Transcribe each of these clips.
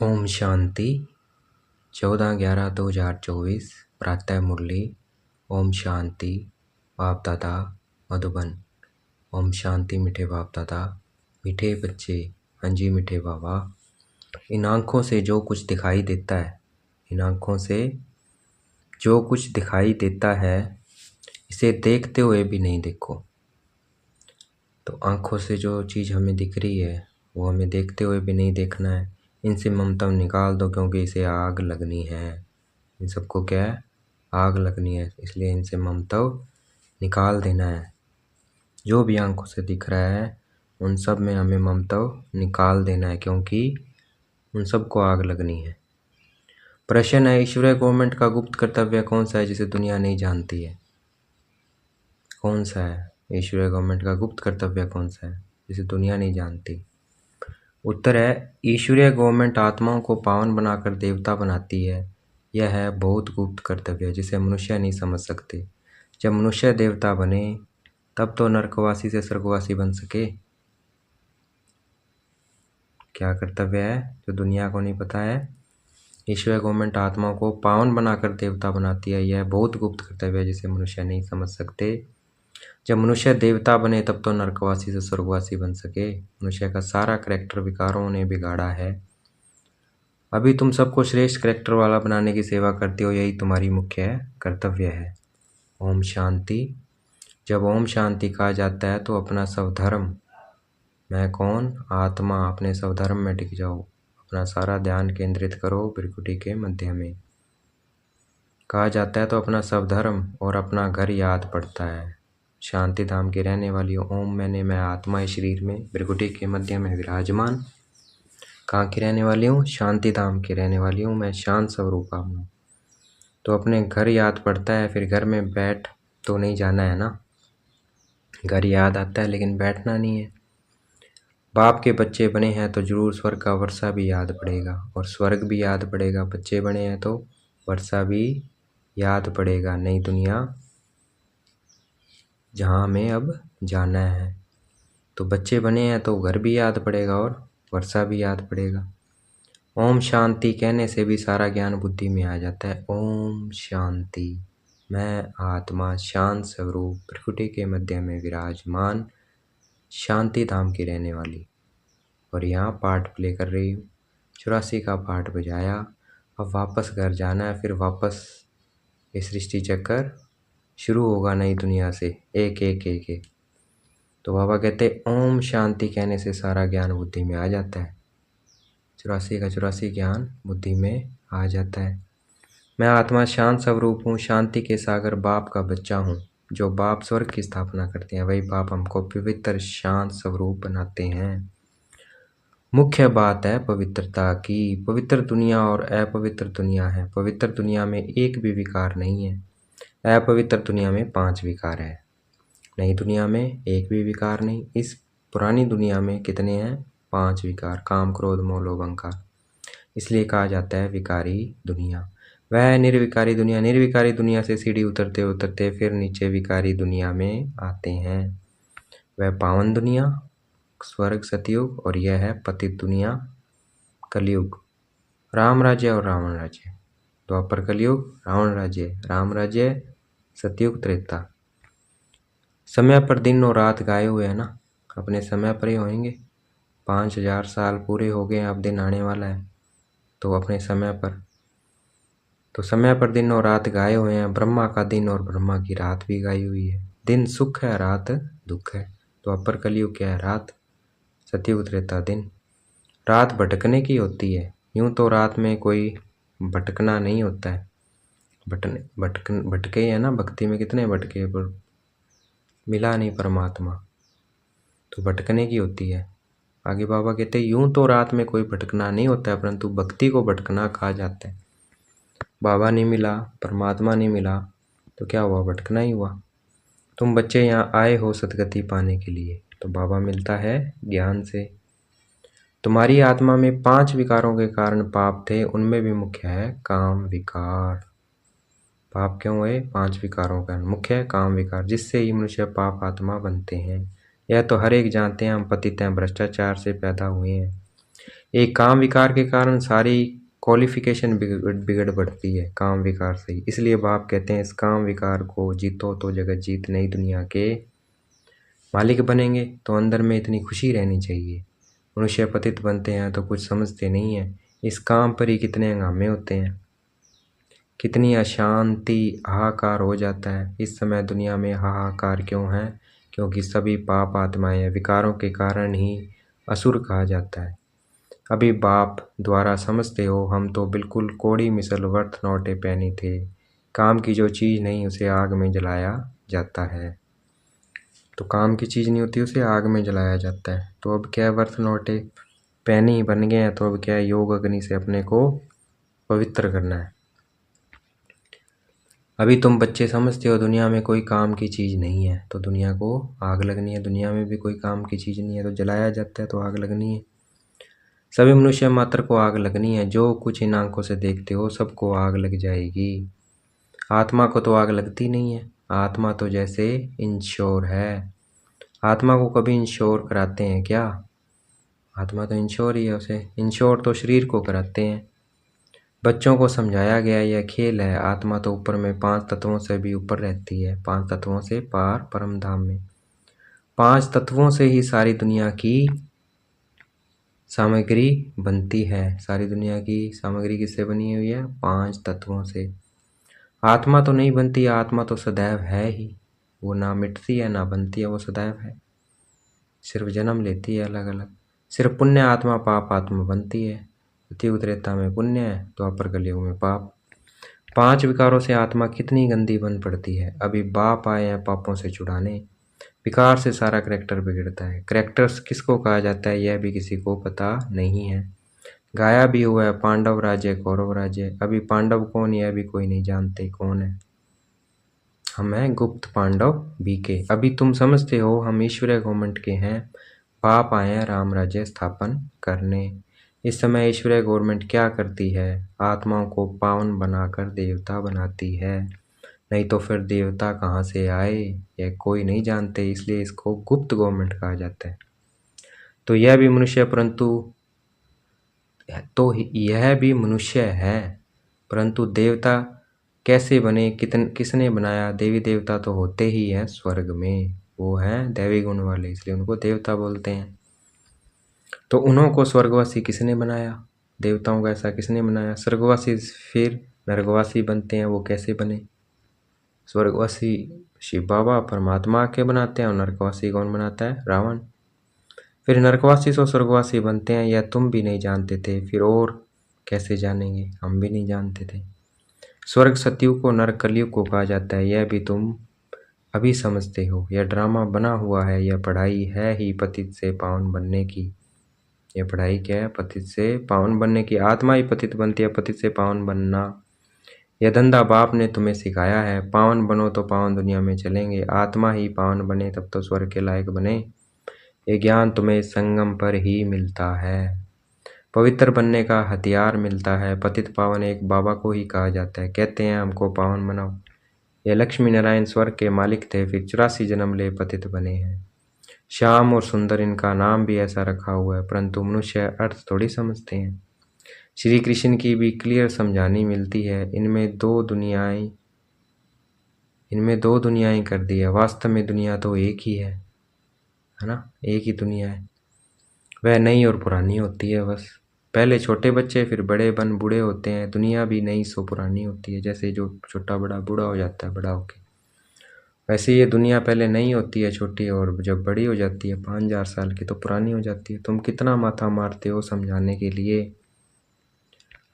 ओम शांति 14/11/2024 प्रातः मुरली। ओम शांति बाप दादा मधुबन। ओम शांति मीठे बाप दादा, मीठे बच्चे, हाँ जी मीठे बाबा। इन आँखों से जो कुछ दिखाई देता है, इन आँखों से जो कुछ दिखाई देता है, इसे देखते हुए भी नहीं देखो। तो आँखों से जो चीज़ हमें दिख रही है वो हमें देखते हुए भी नहीं देखना है। इनसे ममता निकाल दो, क्योंकि इसे आग लगनी है। इन सबको क्या है? आग लगनी है, इसलिए इनसे ममता निकाल देना है। जो भी आँखों से दिख रहा है उन सब में हमें ममता निकाल देना है, क्योंकि उन सबको आग लगनी है। प्रश्न है, ईश्वरीय गवर्नमेंट का गुप्त कर्तव्य कौन सा है जिसे दुनिया नहीं जानती है? कौन सा है ईश्वरीय गवर्नमेंट का गुप्त कर्तव्य? कौन सा है जिसे दुनिया नहीं जानती? उत्तर है, ईश्वरीय गवर्नमेंट आत्माओं को पावन बनाकर देवता बनाती है। यह है बहुत गुप्त कर्तव्य जिसे मनुष्य नहीं समझ सकते। जब मनुष्य देवता बने तब तो नरकवासी से स्वर्गवासी बन सके। क्या कर्तव्य है जो दुनिया को नहीं पता है? ईश्वरीय गवर्नमेंट आत्माओं को पावन बनाकर देवता बनाती है। यह बहुत गुप्त कर्तव्य है जिसे मनुष्य नहीं समझ सकते। जब मनुष्य देवता बने तब तो नरकवासी से स्वर्गवासी बन सके। मनुष्य का सारा करैक्टर विकारों ने बिगाड़ा है। अभी तुम सबको श्रेष्ठ करैक्टर वाला बनाने की सेवा करते हो, यही तुम्हारी मुख्य कर्तव्य है। ओम शांति। जब ओम शांति कहा जाता है तो अपना स्वधर्म, मैं कौन? आत्मा, अपने स्वधर्म में टिक जाओ। अपना सारा ध्यान केंद्रित करो भ्रिकुटी के मध्य में। कहा जाता है तो अपना स्वधर्म और अपना घर याद पड़ता है। शांति धाम की रहने वाली ओम मैं आत्मा इस शरीर में भ्रिकुटी के मध्य में विराजमान। कहाँ की रहने वाली हूँ? शांति धाम की रहने वाली हूँ। मैं शांत स्वरूपा हूँ। तो अपने घर याद पड़ता है, फिर घर में बैठ तो नहीं जाना है ना। घर याद आता है लेकिन बैठना नहीं है। बाप के बच्चे बने हैं तो जरूर स्वर्ग का वर्षा भी याद पड़ेगा, और स्वर्ग भी याद पड़ेगा। बच्चे बने हैं तो वर्षा भी याद पड़ेगा, नई दुनिया जहाँ हमें अब जाना है। तो बच्चे बने हैं तो घर भी याद पड़ेगा और वर्षा भी याद पड़ेगा। ओम शांति कहने से भी सारा ज्ञान बुद्धि में आ जाता है। ओम शांति, मैं आत्मा शांत स्वरूप प्रकृति के मध्य में विराजमान, शांति धाम की रहने वाली। और यहाँ पार्ट प्ले कर रही हूँ। 84 का पार्ट बजाया। अब वापस घर जाना है, फिर वापस ये सृष्टि चक्कर शुरू होगा नई दुनिया से, एक एक एक एक। तो बाबा कहते ओम शांति कहने से सारा ज्ञान बुद्धि में आ जाता है। 84 का 84 ज्ञान बुद्धि में आ जाता है। मैं आत्मा शांत स्वरूप हूँ, शांति के सागर बाप का बच्चा हूँ। जो बाप स्वर्ग की स्थापना करते हैं वही बाप हमको पवित्र शांत स्वरूप बनाते हैं। मुख्य बात है पवित्रता की। पवित्र दुनिया और अपवित्र दुनिया है। पवित्र दुनिया में एक भी विकार नहीं है, अपवित्र दुनिया में 5 विकार है। नई दुनिया में एक भी विकार नहीं। इस पुरानी दुनिया में कितने हैं? 5 विकार, काम क्रोध मोह लोभ अहंकार। इसलिए कहा जाता है विकारी दुनिया। वह निर्विकारी दुनिया, निर्विकारी दुनिया से सीढ़ी उतरते उतरते फिर नीचे विकारी दुनिया में आते हैं। वह पावन दुनिया स्वर्ग सतयुग, और यह है पतित दुनिया कलयुग। राम राज्य और रावण राज्य। द्वापर कलयुग रावण राज्य, राम राज्य सतयुग त्रेता। समय पर दिन और रात गाए हुए है ना, अपने समय पर ही होंगे। 5000 साल पूरे हो गए, अब दिन आने वाला है, तो अपने समय पर। तो समय पर दिन और रात गाए हुए हैं। ब्रह्मा का दिन और ब्रह्मा की रात भी गाई हुई है। दिन सुख है, रात दुख है। तो अपर कलयुग क्या है? रात। सतयुग त्रेता दिन। रात भटकने की होती है। यूं तो रात में कोई भटकना नहीं होता है। भटके है ना, भक्ति में कितने भटके, पर मिला नहीं परमात्मा, तो भटकने की होती है। आगे बाबा कहते हैं यूं तो रात में कोई भटकना नहीं होता है, परंतु भक्ति को भटकना कहा जाता है। बाबा नहीं मिला, परमात्मा नहीं मिला, तो क्या हुआ? भटकना ही हुआ। तुम बच्चे यहाँ आए हो सदगति पाने के लिए, तो बाबा मिलता है ज्ञान से। तुम्हारी आत्मा में 5 विकारों के कारण पाप थे, उनमें भी मुख्य है काम विकार। पाप क्यों हुए? 5 विकारों का मुख्य है काम विकार, जिससे ही मनुष्य पाप आत्मा बनते हैं। यह तो हर एक जानते हैं, हम पतित हैं, भ्रष्टाचार से पैदा हुए हैं। एक काम विकार के कारण सारी क्वालिफिकेशन बिगड़ पड़ती है काम विकार से ही। इसलिए बाप कहते हैं इस काम विकार को जीतो तो जगत जीत नई दुनिया के मालिक बनेंगे। तो अंदर में इतनी खुशी रहनी चाहिए। मनुष्य पतित बनते हैं तो कुछ समझते नहीं है, इस काम पर ही कितने हंगामे होते हैं, कितनी अशांति, हाहाकार हो जाता है। इस समय दुनिया में हाहाकार क्यों है? क्योंकि सभी पाप आत्माएं विकारों के कारण ही असुर कहा जाता है। अभी बाप द्वारा समझते हो, हम तो बिल्कुल कोड़ी मिसल वर्थ नोटे पैनी थे। काम की जो चीज़ नहीं उसे आग में जलाया जाता है। तो काम की चीज़ नहीं होती उसे आग में जलाया जाता है। तो अब क्या वर्थ नोटे पैनी बन गए हैं, तो अब क्या योग अग्नि से अपने को पवित्र करना है। अभी तुम बच्चे समझते हो दुनिया में कोई काम की चीज़ नहीं है, तो दुनिया को आग लगनी है। दुनिया में भी कोई काम की चीज़ नहीं है, तो जलाया जाता है, तो आग लगनी है। सभी मनुष्य मात्र को आग लगनी है। जो कुछ इन आंखों से देखते हो सबको आग लग जाएगी। आत्मा को तो आग लगती नहीं है। आत्मा तो जैसे इंश्योर है। आत्मा को कभी इंश्योर कराते हैं क्या? आत्मा तो इंश्योर ही है, उसे इंश्योर तो शरीर को कराते हैं। बच्चों को समझाया गया यह खेल है। आत्मा तो ऊपर में 5 तत्वों से भी ऊपर रहती है, 5 तत्वों से पार परम धाम में। 5 तत्वों से ही सारी दुनिया की सामग्री बनती है। सारी दुनिया की सामग्री किससे बनी हुई है? 5 तत्वों से। आत्मा तो नहीं बनती, आत्मा तो सदैव है ही। वो ना मिटती है ना बनती है, वो सदैव है, सिर्फ जन्म लेती है अलग अलग। सिर्फ पुण्य आत्मा पाप आत्मा बनती है। सतयुग त्रेता में पुण्य है, द्वापर कलयुग में पाप। 5 विकारों से आत्मा कितनी गंदी बन पड़ती है। अभी बाप आए हैं पापों से छुड़ाने। विकार से सारा करैक्टर बिगड़ता है। करैक्टर्स किसको कहा जाता है यह भी किसी को पता नहीं है। गाया भी हुआ है पांडव राज्य कौरव राज्य। अभी पांडव कौन यह भी कोई नहीं जानते कौन है। हम हैं गुप्त पांडव बीके। अभी तुम समझते हो हम ईश्वरीय गवर्नमेंट के हैं। बाप आए हैं राम राज्य स्थापन करने। इस समय ईश्वरीय गवर्नमेंट क्या करती है? आत्माओं को पावन बनाकर देवता बनाती है। नहीं तो फिर देवता कहाँ से आए यह कोई नहीं जानते, इसलिए इसको गुप्त गवर्नमेंट कहा जाता है। तो यह भी मनुष्य है, परंतु देवता कैसे बने, किसने बनाया? देवी देवता तो होते ही हैं स्वर्ग में, वो हैं दैवी गुण वाले, इसलिए उनको देवता बोलते हैं। तो उन्हों को स्वर्गवासी किसने बनाया? देवताओं को ऐसा किसने बनाया? स्वर्गवासी फिर नरकवासी बनते हैं, वो कैसे बने? स्वर्गवासी शिव बाबा परमात्मा के बनाते हैं और नरकवासी कौन बनाता है? रावण। फिर नरकवासी से स्वर्गवासी बनते हैं, यह तुम भी नहीं जानते थे, फिर और कैसे जानेंगे? हम भी नहीं जानते थे। स्वर्ग सतयुग को नरक कलयुग को कहा जाता है, यह भी तुम अभी समझते हो। यह ड्रामा बना हुआ है, यह पढ़ाई है ही पतित से पावन बनने की। यह पढ़ाई क्या है? पतित से पावन बनने की। आत्मा ही पतित बनती है, पतित से पावन बनना। यह धंधा बाप ने तुम्हें सिखाया है। पावन बनो तो पावन दुनिया में चलेंगे। आत्मा ही पावन बने तब तो स्वर्ग के लायक बने। ये ज्ञान तुम्हें संगम पर ही मिलता है। पवित्र बनने का हथियार मिलता है। पतित पावन एक बाबा को ही कहा जाता है। कहते हैं हमको पावन बनाओ। यह लक्ष्मी नारायण स्वर्ग के मालिक थे, फिर 84 जन्म ले पतित बने हैं। श्याम और सुंदर इनका नाम भी ऐसा रखा हुआ है, परंतु मनुष्य अर्थ थोड़ी समझते हैं। श्री कृष्ण की भी क्लियर समझानी मिलती है। इनमें दो दुनियाएं कर दी है। वास्तव में दुनिया तो एक ही है ना? एक ही दुनिया है। वह नई और पुरानी होती है बस। पहले छोटे बच्चे फिर बड़े बन बूढ़े होते हैं। दुनिया भी नई सो पुरानी होती है। जैसे जो छोटा बड़ा बूढ़ा हो जाता है बड़ा होके, वैसे ये दुनिया पहले नई होती है छोटी, और जब बड़ी हो जाती है 5000 साल की तो पुरानी हो जाती है। तुम कितना माथा मारते हो समझाने के लिए,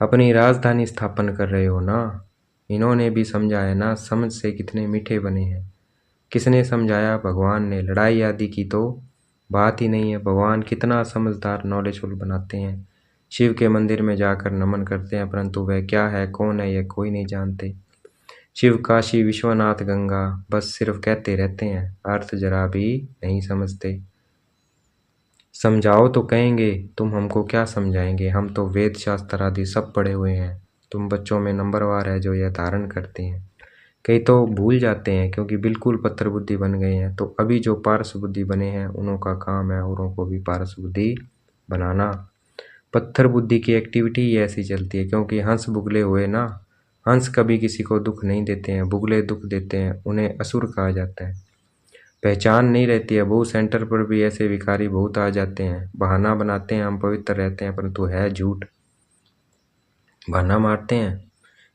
अपनी राजधानी स्थापन कर रहे हो ना। इन्होंने भी समझाया ना, समझ से कितने मीठे बने हैं। किसने समझाया? भगवान ने। लड़ाई आदि की तो बात ही नहीं है। भगवान कितना समझदार नॉलेजफुल बनाते हैं। शिव के मंदिर में जाकर नमन करते हैं, परंतु वह क्या है कौन है यह कोई नहीं जानते। शिव काशी विश्वनाथ गंगा बस सिर्फ कहते रहते हैं, अर्थ जरा भी नहीं समझते। समझाओ तो कहेंगे तुम हमको क्या समझाएंगे, हम तो वेद शास्त्र आदि सब पढ़े हुए हैं। तुम बच्चों में नंबरवार है जो यह धारण करते हैं। कई तो भूल जाते हैं क्योंकि बिल्कुल पत्थर बुद्धि बन गए हैं। तो अभी जो पारस बुद्धि बने हैं उन्हों का काम है औरों को भी पारस बुद्धि बनाना। पत्थर बुद्धि की एक्टिविटी ही ऐसी चलती है, क्योंकि हंस बुगले हुए ना, हंस कभी किसी को दुख नहीं देते हैं, बुगले दुख देते हैं, उन्हें असुर कहा जाता है। पहचान नहीं रहती है। बहु सेंटर पर भी ऐसे भिखारी बहुत आ जाते हैं, बहाना बनाते हैं हम पवित्र रहते हैं, परंतु है झूठ। बहाना मारते हैं,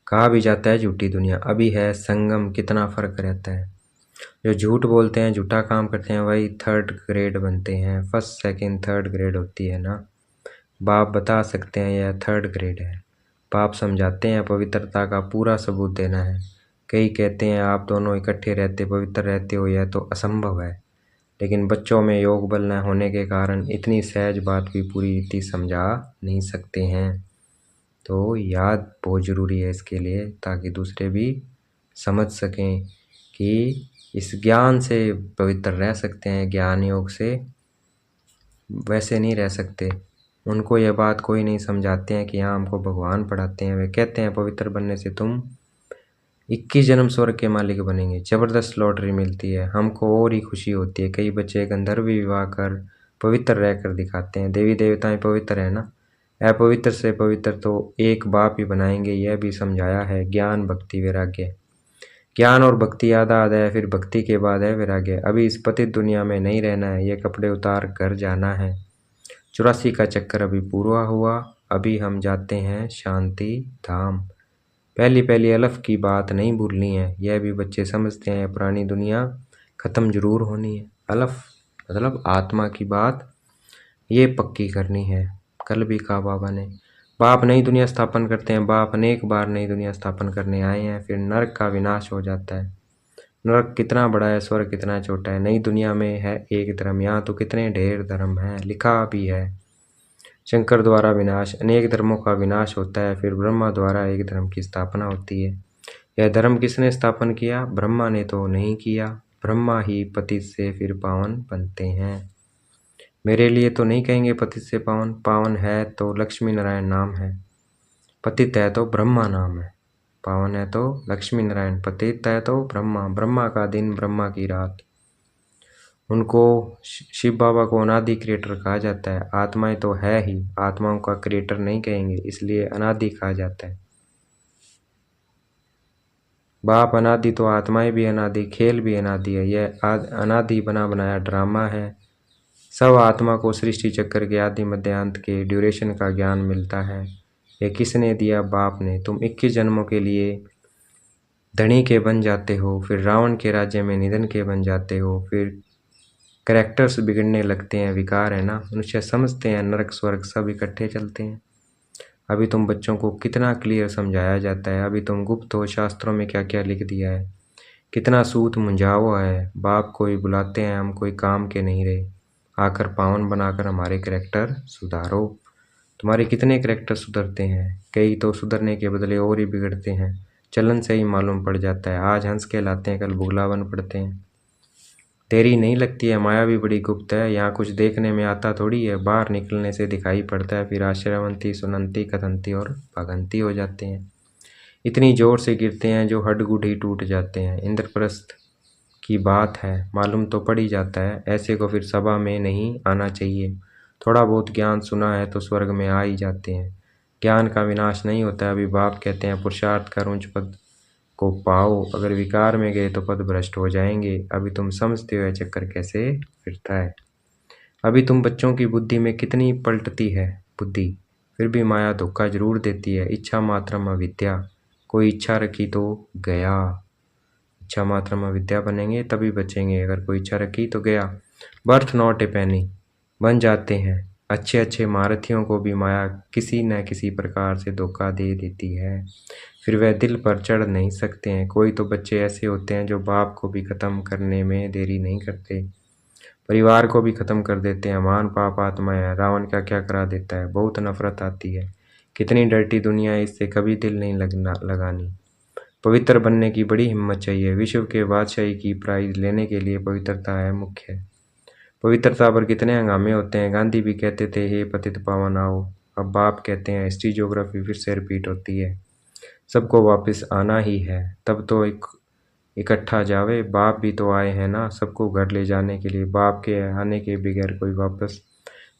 कहा भी जाता है झूठी दुनिया। अभी है संगम, कितना फर्क रहता है। जो झूठ बोलते हैं, झूठा काम करते हैं, वही थर्ड ग्रेड बनते हैं। फर्स्ट सेकंड थर्ड ग्रेड होती है ना। बाप बता सकते हैं यह थर्ड ग्रेड है। बाप समझाते हैं पवित्रता का पूरा सबूत देना है। कई कहते हैं आप दोनों इकट्ठे रहते पवित्र रहते हो, यह तो असंभव है। लेकिन बच्चों में योग बल न होने के कारण इतनी सहज बात भी पूरी रीति समझा नहीं सकते हैं। तो याद बहुत ज़रूरी है इसके लिए, ताकि दूसरे भी समझ सकें कि इस ज्ञान से पवित्र रह सकते हैं, ज्ञान योग से वैसे नहीं रह सकते। उनको यह बात कोई नहीं समझाते हैं कि यहाँ हमको भगवान पढ़ाते हैं। वे कहते हैं पवित्र बनने से तुम 21 जन्म स्वर्ग के मालिक बनेंगे। ज़बरदस्त लॉटरी मिलती है, हमको और ही खुशी होती है। कई बच्चे गंधर्व विवाह कर पवित्र रहकर दिखाते हैं। देवी देवताएं पवित्र है ना, अपवित्र से पवित्र तो एक बाप ही बनाएंगे, यह भी समझाया है। ज्ञान भक्ति वैराग्य, ज्ञान और भक्ति आधा आधा है, फिर भक्ति के बाद है वैराग्य। अभी इस पतित दुनिया में नहीं रहना है, ये कपड़े उतार घर जाना है। 84 का चक्कर अभी पूरा हुआ, अभी हम जाते हैं शांति धाम। पहली पहली अलफ की बात नहीं भूलनी है, यह भी बच्चे समझते हैं। पुरानी दुनिया ख़त्म जरूर होनी है। अलफ मतलब आत्मा की बात, ये पक्की करनी है। कल भी कहा बाबा ने, बाप नई दुनिया स्थापन करते हैं। बाप अनेक बार नई दुनिया स्थापन करने आए हैं, फिर नरक का विनाश हो जाता है। नरक कितना बड़ा है, स्वर्ग कितना छोटा है। नई दुनिया में है एक धर्म, यहाँ तो कितने ढेर धर्म हैं, लिखा भी है। शंकर द्वारा विनाश, अनेक धर्मों का विनाश होता है, फिर ब्रह्मा द्वारा एक धर्म की स्थापना होती है। यह धर्म किसने स्थापन किया? ब्रह्मा ने तो नहीं किया। ब्रह्मा ही पतित से फिर पावन बनते हैं। मेरे लिए तो नहीं कहेंगे पतित से पावन, पावन है तो लक्ष्मी नारायण नाम है, पतित है तो ब्रह्मा नाम है। पावन है तो लक्ष्मी नारायण, पतित है तो ब्रह्मा। ब्रह्मा का दिन, ब्रह्मा की रात। उनको शिव बाबा को अनादि क्रिएटर कहा जाता है। आत्माएं तो है ही, आत्माओं का क्रिएटर नहीं कहेंगे, इसलिए अनादि कहा जाता है। बाप अनादि तो आत्माएं भी अनादि, खेल भी अनादि है। यह अनादि बना बनाया ड्रामा है। सब आत्मा को सृष्टि चक्कर के आदि मध्यांत के ड्यूरेशन का ज्ञान मिलता है। ये किसने दिया? बाप ने। तुम 21 जन्मों के लिए धनी के बन जाते हो, फिर रावण के राज्य में निधन के बन जाते हो, फिर कैरेक्टर्स बिगड़ने लगते हैं। विकार है ना, मनुष्य समझते हैं नरक स्वर्ग सब इकट्ठे चलते हैं। अभी तुम बच्चों को कितना क्लियर समझाया जाता है। अभी तुम गुप्त हो, शास्त्रों में क्या क्या लिख दिया है, कितना सूत मुंझा हुआ है। बाप को ही बुलाते हैं, हम कोई काम के नहीं रहे। आकर पावन बनाकर हमारे कैरेक्टर सुधारो। तुम्हारे कितने कैरेक्टर सुधरते हैं? कई तो सुधरने के बदले और ही बिगड़ते हैं। चलन से ही मालूम पड़ जाता है। आज हंस कहलाते हैं, कल बुगला बन पड़ते हैं। देरी नहीं लगती है, माया भी बड़ी गुप्त है। यहाँ कुछ देखने में आता थोड़ी है, बाहर निकलने से दिखाई पड़ता है। फिर आश्रयवंती, सुनंती, कथंती और भगंती हो जाते हैं। इतनी जोर से गिरते हैं जो हड्ड ही टूट जाते हैं। इंद्रप्रस्थ की बात है, मालूम तो पड़ ही जाता है। ऐसे को फिर सभा में नहीं आना चाहिए। थोड़ा बहुत ज्ञान सुना है तो स्वर्ग में आ ही जाते हैं। ज्ञान का विनाश नहीं होता है। अभी बाप कहते हैं पुरुषार्थ कर उच्च पद को पाओ, अगर विकार में गए तो पद भ्रष्ट हो जाएंगे। अभी तुम समझते हो यह चक्कर कैसे फिरता है। अभी तुम बच्चों की बुद्धि में कितनी पलटती है बुद्धि, फिर भी माया धोखा जरूर देती है। इच्छा मात्रम अविद्या, कोई इच्छा रखी तो गया। इच्छा मात्रम अविद्या बनेंगे तभी बचेंगे, अगर कोई इच्छा रखी तो गया। बर्थ नॉट ए पेनी बन जाते हैं। अच्छे अच्छे महारथियों को भी माया किसी न किसी प्रकार से धोखा दे देती है, फिर वह दिल पर चढ़ नहीं सकते हैं। कोई तो बच्चे ऐसे होते हैं जो बाप को भी ख़त्म करने में देरी नहीं करते, परिवार को भी ख़त्म कर देते हैं। महान पाप आत्मा है, रावण क्या क्या करा देता है। बहुत नफरत आती है। कितनी डर्टी दुनिया है, इससे कभी दिल नहीं लगानी। पवित्र बनने की बड़ी हिम्मत चाहिए। विश्व के बादशाही की प्राइज लेने के लिए पवित्रता है मुख्य। पवित्रता पर कितने हंगामे होते हैं। गांधी भी कहते थे हे पतित पावन आओ, अब बाप कहते हैं। हिस्ट्री ज्योग्राफी फिर से रिपीट होती है। सबको वापस आना ही है, तब तो इकट्ठा जावे। बाप भी तो आए हैं ना सबको घर ले जाने के लिए। बाप के आने के बगैर कोई वापस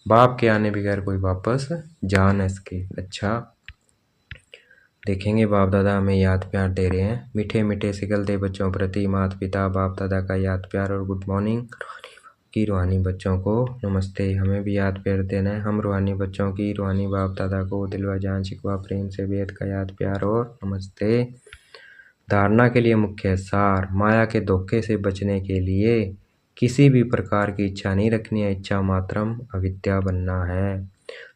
बाप के आने बगैर कोई वापस जा न सके। अच्छा, देखेंगे बाप दादा हमें याद प्यार दे रहे हैं। मीठे मीठे सिकलते बच्चों प्रति माता पिता बाप दादा का याद प्यार और गुड मॉर्निंग की रूहानी बच्चों को नमस्ते। हमें भी याद प्यार देना है। हम रूहानी बच्चों की रूहानी बाप दादा को दिल व जान शिकवा प्रेम से बेहद का याद प्यार और नमस्ते। धारणा के लिए मुख्य सार, माया के धोखे से बचने के लिए किसी भी प्रकार की इच्छा नहीं रखनी है, इच्छा मात्रम अविद्या बनना है।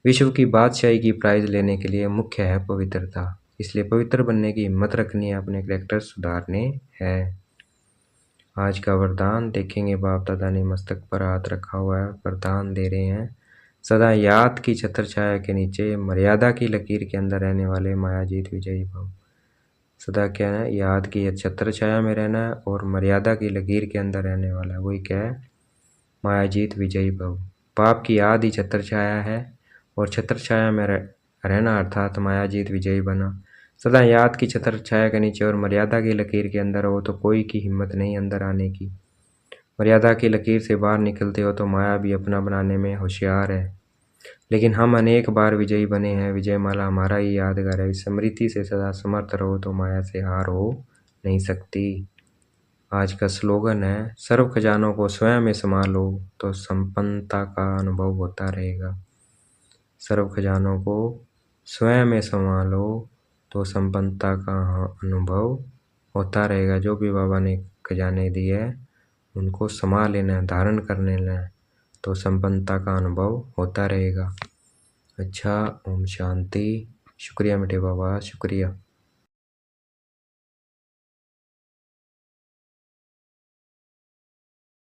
विश्व की बादशाही की प्राइज लेने के लिए मुख्य है पवित्रता, इसलिए पवित्र बनने की हिम्मत रखनी है, अपने कैरेक्टर सुधारने हैं। आज का वरदान देखेंगे, बाप दादा ने मस्तक पर हाथ रखा हुआ है, वरदान दे रहे हैं। सदा याद की छत्र छाया के नीचे मर्यादा की लकीर के अंदर रहने वाले मायाजीत विजयी भव। सदा क्या है, याद की छत्र छाया में रहना है और मर्यादा की लकीर के अंदर रहने वाला है, वही क्या है, मायाजीत विजयी भव। पाप की याद ही छत्र छाया है और छत्र छाया में रहना अर्थात मायाजीत विजयी बना। सदा याद की छत्र छाया के नीचे और मर्यादा की लकीर के अंदर हो तो कोई की हिम्मत नहीं अंदर आने की। मर्यादा की लकीर से बाहर निकलते हो तो माया भी अपना बनाने में होशियार है, लेकिन हम अनेक बार विजयी बने हैं। विजय माला हमारा ही यादगार है। इस स्मृति से सदा समर्थ रहो तो माया से हार हो नहीं सकती। आज का स्लोगन है, सर्व खजानों को स्वयं में संभालो तो संपन्नता का अनुभव होता रहेगा। सर्व खजानों को स्वयं में संभालो तो संपन्नता का अनुभव होता रहेगा। जो भी बाबा ने खजाने दिए उनको संभाल लेना, धारण कर लेना, तो संपन्नता का अनुभव होता रहेगा। अच्छा, ओम शांति। शुक्रिया मीठे बाबा, शुक्रिया।